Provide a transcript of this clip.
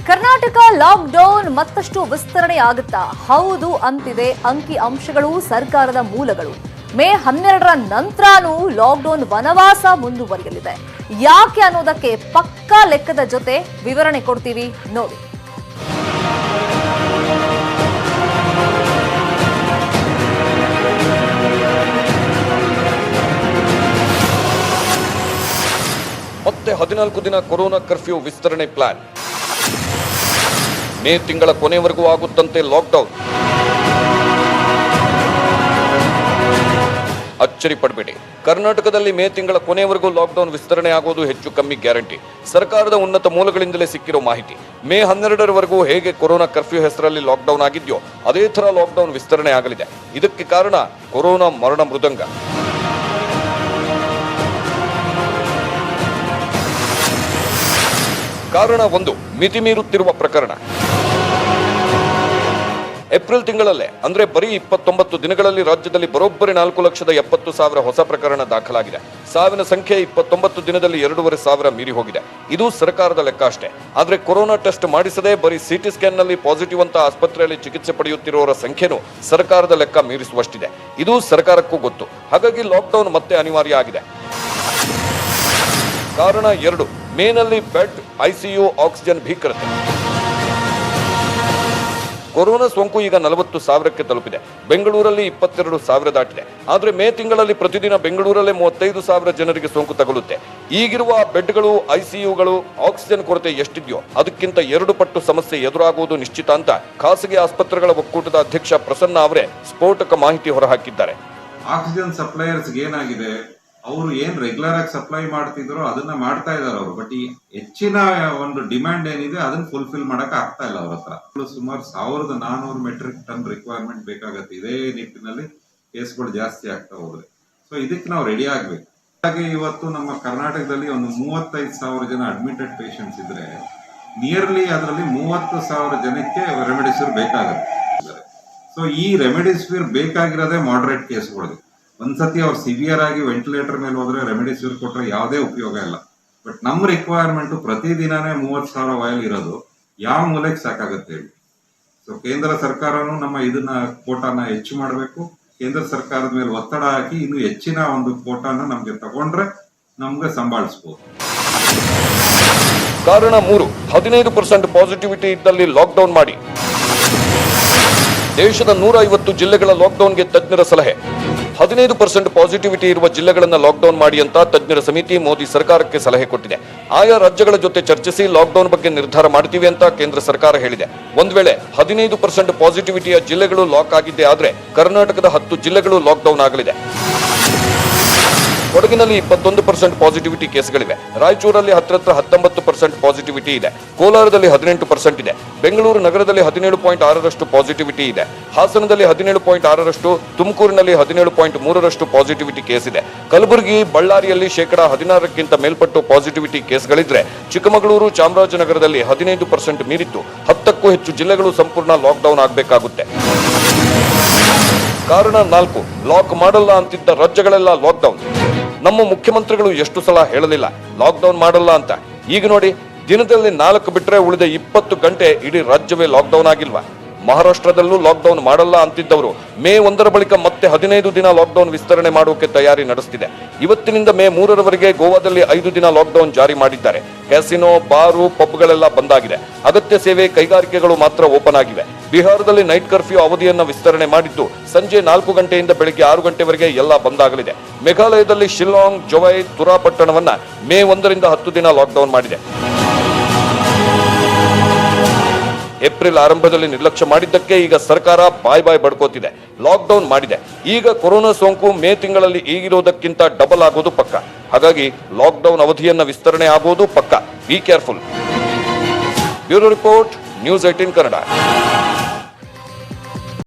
Karnataka lockdown ಮತ್ತಷ್ಟು ವಿಸ್ತರಣೆ ಆಗುತ್ತಾ? ಹೌದು ಅಂತಿದೆ ಅಂಕಿ ಅಂಶಗಳು, ಸರ್ಕಾರದ ಮೂಲಗಳು. ಮೇ 12ರ ನಂತರನೂ ಲಾಕ್ಡೌನ್ ವನವಾಸ ಮುಂದುವರಿಯಲಿದೆ. ಯಾಕೆ ಅನ್ನೋದಕ್ಕೆ ಪಕ್ಕಾ ಲೆಕ್ಕದ ಜೊತೆ ವಿವರಣೆ ಕೊಡ್ತೀವಿ ನೋಡಿ. ಮತ್ತೆ 14 ದಿನ ಕೊರೋನಾ ಕರ್ಫ್ಯೂ ವಿಸ್ತರಣೆ ಪ್ಲಾನ್. ಮೇ ತಿಂಗಳ ಕೊನೆವರೆಗೂ ಆಗುತ್ತಂತೆ ಲಾಕ್ಡೌನ್. ಅಚ್ಚರಿ ಪಡಬೇಡಿ, ಕರ್ನಾಟಕದಲ್ಲಿ ಮೇ ತಿಂಗಳ ಕೊನೆವರೆಗೂ ಲಾಕ್ಡೌನ್ ವಿಸ್ತರಣೆ ಆಗೋದು ಹೆಚ್ಚು ಕಮ್ಮಿ ಗ್ಯಾರಂಟಿ. ಸರ್ಕಾರದ ಉನ್ನತ ಮೂಲಗಳಿಂದಲೇ ಸಿಕ್ಕಿರೋ ಮಾಹಿತಿ. ಮೇ 12ರವರೆಗೂ ಹೇಗೆ ಕೊರೋನಾ ಕರ್ಫ್ಯೂ ಹೆಸರಲ್ಲಿ ಲಾಕ್ಡೌನ್ ಆಗಿದೆಯೋ ಅದೇ ಥರ ಲಾಕ್ಡೌನ್ ವಿಸ್ತರಣೆ ಆಗಲಿದೆ. ಇದಕ್ಕೆ ಕಾರಣ ಕೊರೋನಾ ಮರಣ ಮೃದಂಗ. ಕಾರಣ 1, ಮಿತಿ ಮೀರುತ್ತಿರುವ ಪ್ರಕರಣ. ಏಪ್ರಿಲ್ ತಿಂಗಳಲ್ಲೇ ಅಂದ್ರೆ ಬರೀ 29 ದಿನಗಳಲ್ಲಿ ರಾಜ್ಯದಲ್ಲಿ ಬರೋಬ್ಬರಿ 4,70,000 ಹೊಸ ಪ್ರಕರಣ ದಾಖಲಾಗಿದೆ. ಸಾವಿನ ಸಂಖ್ಯೆ 29 ದಿನದಲ್ಲಿ 2,500 ಮೀರಿ ಹೋಗಿದೆ. ಇದು ಸರ್ಕಾರದ ಲೆಕ್ಕ ಅಷ್ಟೇ. ಆದ್ರೆ ಕೊರೋನಾ ಟೆಸ್ಟ್ ಮಾಡಿಸದೆ ಬರೀ ಸಿಟಿ ಸ್ಕ್ಯಾನ್ ನಲ್ಲಿ ಪಾಸಿಟಿವ್ ಅಂತ ಆಸ್ಪತ್ರೆಯಲ್ಲಿ ಚಿಕಿತ್ಸೆ ಪಡೆಯುತ್ತಿರುವವರ ಸಂಖ್ಯೆನೂ ಸರ್ಕಾರದ ಲೆಕ್ಕ ಮೀರಿಸುವಷ್ಟಿದೆ. ಇದು ಸರ್ಕಾರಕ್ಕೂ ಗೊತ್ತು. ಹಾಗಾಗಿ ಲಾಕ್ಡೌನ್ ಮತ್ತೆ ಅನಿವಾರ್ಯ ಆಗಿದೆ. ಕಾರಣ 2, ಮೇನಲ್ಲಿ ಬೆಡ್, ಐಸಿಯು, ಆಕ್ಸಿಜನ್ ಭೀಕರತೆ. ಕೊರೋನಾ ಸೋಂಕು ಈಗ 40,000ಕ್ಕೆ ತಲುಪಿದೆ. ಬೆಂಗಳೂರಲ್ಲಿ 22,000 ದಾಟಿದೆ. ಆದರೆ ಮೇ ತಿಂಗಳಲ್ಲಿ ಪ್ರತಿದಿನ ಬೆಂಗಳೂರಲ್ಲೇ 35,000 ಜನರಿಗೆ ಸೋಂಕು ತಗುಲುತ್ತೆ. ಈಗಿರುವ ಬೆಡ್ಗಳು, ಐಸಿಯುಗಳು, ಆಕ್ಸಿಜನ್ ಕೊರತೆ ಎಷ್ಟಿದೆಯೋ ಅದಕ್ಕಿಂತ 2 ಪಟ್ಟು ಸಮಸ್ಯೆ ಎದುರಾಗುವುದು ನಿಶ್ಚಿತ ಅಂತ ಖಾಸಗಿ ಆಸ್ಪತ್ರೆಗಳ ಒಕ್ಕೂಟದ ಅಧ್ಯಕ್ಷ ಪ್ರಸನ್ನ ಅವರೇ ಸ್ಫೋಟಕ ಮಾಹಿತಿ ಹೊರಹಾಕಿದ್ದಾರೆ. ಆಕ್ಸಿಜನ್ ಸಪ್ಲೈಯರ್ಸ್ ಏನಾಗಿದೆ, ಅವರು ಏನ್ ರೆಗ್ಯುಲರ್ ಆಗಿ ಸಪ್ಲೈ ಮಾಡ್ತಿದ್ರು ಅದನ್ನ ಮಾಡ್ತಾ ಇದಾರೆ ಅವರು. ಬಟ್ ಈ ಹೆಚ್ಚಿನ ಒಂದು ಡಿಮ್ಯಾಂಡ್ ಏನಿದೆ ಅದನ್ನ ಫುಲ್ಫಿಲ್ ಮಾಡಕ್ ಆಗ್ತಾ ಇಲ್ಲ ಅವ್ರ ಹತ್ರ. ಸುಮಾರು 1,400 ಮೆಟ್ರಿಕ್ ಟನ್ ರಿಕ್ವೈರ್ಮೆಂಟ್ ಬೇಕಾಗತ್ತೆ. ಇದೇ ನಿಟ್ಟಿನಲ್ಲಿ ಕೇಸ್ಗಳು ಜಾಸ್ತಿ ಆಗ್ತಾ ಹೋದ್ರೆ ಸೊ ಇದಕ್ಕೆ ನಾವು ರೆಡಿ ಆಗ್ಬೇಕು. ಹಾಗೆ ಇವತ್ತು ನಮ್ಮ ಕರ್ನಾಟಕದಲ್ಲಿ ಒಂದು 35,000 ಜನ ಅಡ್ಮಿಟೆಡ್ ಪೇಷಂಟ್ಸ್ ಇದ್ರೆ ನಿಯರ್ಲಿ ಅದರಲ್ಲಿ 30,000 ಜನಕ್ಕೆ ರೆಮಿಡಿಸಿವಿರ್ ಬೇಕಾಗುತ್ತೆ. ಸೊ ಈ ರೆಮಿಡಿಸಿವಿರ್ ಬೇಕಾಗಿರೋದೇ ಮಾಡರೇಟ್ ಕೇಸ್ಗಳಿಗೆ. ಒಂದ್ಸತಿ ಅವ್ರು ಸಿವಿಯರ್ ಆಗಿ ವೆಂಟಿಲೇಟರ್ ಮೇಲೆ ಹೋದ್ರೆ ರೆಮಿಡಿಸಿವಿರ್ ಕೊಟ್ರೆ ಯಾವುದೇ ಉಪಯೋಗ ಇಲ್ಲ. ಬಟ್ ನಮ್ಮ ರಿಕ್ವೈರ್ಮೆಂಟ್ ಪ್ರತಿದಿನನೇ 30,000 ವಯಲ್ ಇರೋದು ಯಾವ ಮೂಲೆಗೆ ಸಾಕಾಗುತ್ತೆ ಹೇಳಿ. ಸೊ ಕೇಂದ್ರ ಸರ್ಕಾರನು ನಮ್ಮ ಇದನ್ನ ಕೋಟಾನ ಹೆಚ್ಚು ಮಾಡಬೇಕು. ಕೇಂದ್ರ ಸರ್ಕಾರದ ಮೇಲೆ ಒತ್ತಡ ಹಾಕಿ ಇನ್ನು ಹೆಚ್ಚಿನ ಒಂದು ಕೋಟಾನ ನಮ್ಗೆ ತಗೊಂಡ್ರೆ ನಮ್ಗೆ ಸಂಭಾಳಿಸಬಹುದು. ಕಾರಣ 3, 15% ಪಾಸಿಟಿವಿಟಿ ಇದ್ದಲ್ಲಿ ಲಾಕ್ಡೌನ್ ಮಾಡಿ. ದೇಶದ 150 ಜಿಲ್ಲೆಗಳ ಲಾಕ್ಡೌನ್ಗೆ ತಜ್ಞರ ಸಲಹೆ. 15% ಪಾಸಿಟಿವಿಟಿ ಇರುವ ಜಿಲ್ಲೆಗಳನ್ನು ಲಾಕ್ಡೌನ್ ಮಾಡಿ ಅಂತ ತಜ್ಞರ ಸಮಿತಿ ಮೋದಿ ಸರ್ಕಾರಕ್ಕೆ ಸಲಹೆ ಕೊಟ್ಟಿದೆ. ಆಯಾ ರಾಜ್ಯಗಳ ಜೊತೆ ಚರ್ಚಿಸಿ ಲಾಕ್ಡೌನ್ ಬಗ್ಗೆ ನಿರ್ಧಾರ ಮಾಡ್ತೀವಿ ಅಂತ ಕೇಂದ್ರ ಸರ್ಕಾರ ಹೇಳಿದೆ. ಒಂದ್ ವೇಳೆ 15% ಪಾಸಿಟಿವಿಟಿಯ ಜಿಲ್ಲೆಗಳು ಲಾಕ್ ಆಗಿದ್ದೇ ಆದ್ರೆ ಕರ್ನಾಟಕದ 10 ಜಿಲ್ಲೆಗಳು ಲಾಕ್ಡೌನ್ ಆಗಲಿದೆ. ಕೊಡಗಿನಲ್ಲಿ 21% ಪಾಸಿಟಿವಿಟಿ ಕೇಸ್ಗಳಿವೆ. ರಾಯಚೂರಲ್ಲಿ ಹತ್ರ 19% ಪಾಸಿಟಿವಿಟಿ ಇದೆ. ಕೋಲಾರದಲ್ಲಿ 18% ಇದೆ. ಬೆಂಗಳೂರು ನಗರದಲ್ಲಿ 17.6% ಪಾಸಿಟಿವಿಟಿ ಇದೆ. ಹಾಸನದಲ್ಲಿ 17.6%, ತುಮಕೂರಿನಲ್ಲಿ 17.3% ಪಾಸಿಟಿವಿಟಿ ಕೇಸ್ ಇದೆ. ಕಲಬುರಗಿ, ಬಳ್ಳಾರಿಯಲ್ಲಿ 16%ಕ್ಕಿಂತ ಮೇಲ್ಪಟ್ಟು ಪಾಸಿಟಿವಿಟಿ ಕೇಸ್ಗಳಿದ್ರೆ ಚಿಕ್ಕಮಗಳೂರು, ಚಾಮರಾಜನಗರದಲ್ಲಿ 15% ಮೀರಿದ್ದು 10ಕ್ಕೂ ಹೆಚ್ಚು ಜಿಲ್ಲೆಗಳು ಸಂಪೂರ್ಣ ಲಾಕ್ಡೌನ್ ಆಗಬೇಕಾಗುತ್ತೆ. ಕಾರಣ 4, ಲಾಕ್ ಮಾಡಲ್ಲ ಅಂತಿದ್ದ ರಾಜ್ಯಗಳೆಲ್ಲ ಲಾಕ್ಡೌನ್. ನಮ್ಮ ಮುಖ್ಯಮಂತ್ರಿಗಳು ಎಷ್ಟು ಸಲ ಹೇಳಲಿಲ್ಲ ಲಾಕ್ಡೌನ್ ಮಾಡಲ್ಲ ಅಂತ. ಈಗ ನೋಡಿ, ದಿನದಲ್ಲಿ 4 ಬಿಟ್ರೆ ಉಳಿದ 20 ಗಂಟೆ ಇಡೀ ರಾಜ್ಯವೇ ಲಾಕ್ಡೌನ್ ಆಗಿಲ್ವಾ? ಮಹಾರಾಷ್ಟ್ರದಲ್ಲೂ ಲಾಕ್ಡೌನ್ ಮಾಡಲ್ಲ ಅಂತಿದ್ದವರು ಮೇ 1ರ ಬಳಿಕ ಮತ್ತೆ 15 ದಿನ ಲಾಕ್ಡೌನ್ ವಿಸ್ತರಣೆ ಮಾಡೋಕೆ ತಯಾರಿ ನಡೆಸ್ತಿದೆ. ಇವತ್ತಿನಿಂದ ಮೇ 3ರವರೆಗೆ ಗೋವಾದಲ್ಲಿ 5 ದಿನ ಲಾಕ್ಡೌನ್ ಜಾರಿ ಮಾಡಿದ್ದಾರೆ. ಕ್ಯಾಸಿನೋ, ಬಾರು, ಪಬ್ಗಳೆಲ್ಲ ಬಂದಾಗಿದೆ. ಅಗತ್ಯ ಸೇವೆ, ಕೈಗಾರಿಕೆಗಳು ಮಾತ್ರ ಓಪನ್ ಆಗಿವೆ. ಬಿಹಾರದಲ್ಲಿ ನೈಟ್ ಕರ್ಫ್ಯೂ ಅವಧಿಯನ್ನ ವಿಸ್ತರಣೆ ಮಾಡಿದ್ದು ಸಂಜೆ 4 ಗಂಟೆಯಿಂದ ಬೆಳಗ್ಗೆ 6 ಗಂಟೆವರೆಗೆ ಎಲ್ಲ ಬಂದಾಗಲಿದೆ. ಮೇಘಾಲಯದಲ್ಲಿ ಶಿಲ್ಲಾಂಗ್, ಜೊವೈ, ತುರಾ ಪಟ್ಟಣವನ್ನ ಮೇ 1ರಿಂದ 10 ದಿನ ಲಾಕ್ಡೌನ್ ಮಾಡಿದೆ. ಏಪ್ರಿಲ್ ಆರಂಭದಲ್ಲಿ ನಿರ್ಲಕ್ಷ್ಯ ಮಾಡಿದ್ದಕ್ಕೆ ಈಗ ಸರ್ಕಾರ ಬಾಯ್ ಬಡ್ಕೋತಿದೆ. ಲಾಕ್ಡೌನ್ ಮಾಡಿದೆ. ಈಗ ಕೊರೋನಾ ಸೋಂಕು ಮೇ ತಿಂಗಳಲ್ಲಿ ಈಗಿರೋದಕ್ಕಿಂತ ಡಬಲ್ ಆಗೋದು ಪಕ್ಕ. ಹಾಗಾಗಿ ಲಾಕ್ಡೌನ್ ಅವಧಿಯನ್ನ ವಿಸ್ತರಣೆ ಆಗೋದು ಪಕ್ಕ. Be careful. Bureau report, news 18 Kannada.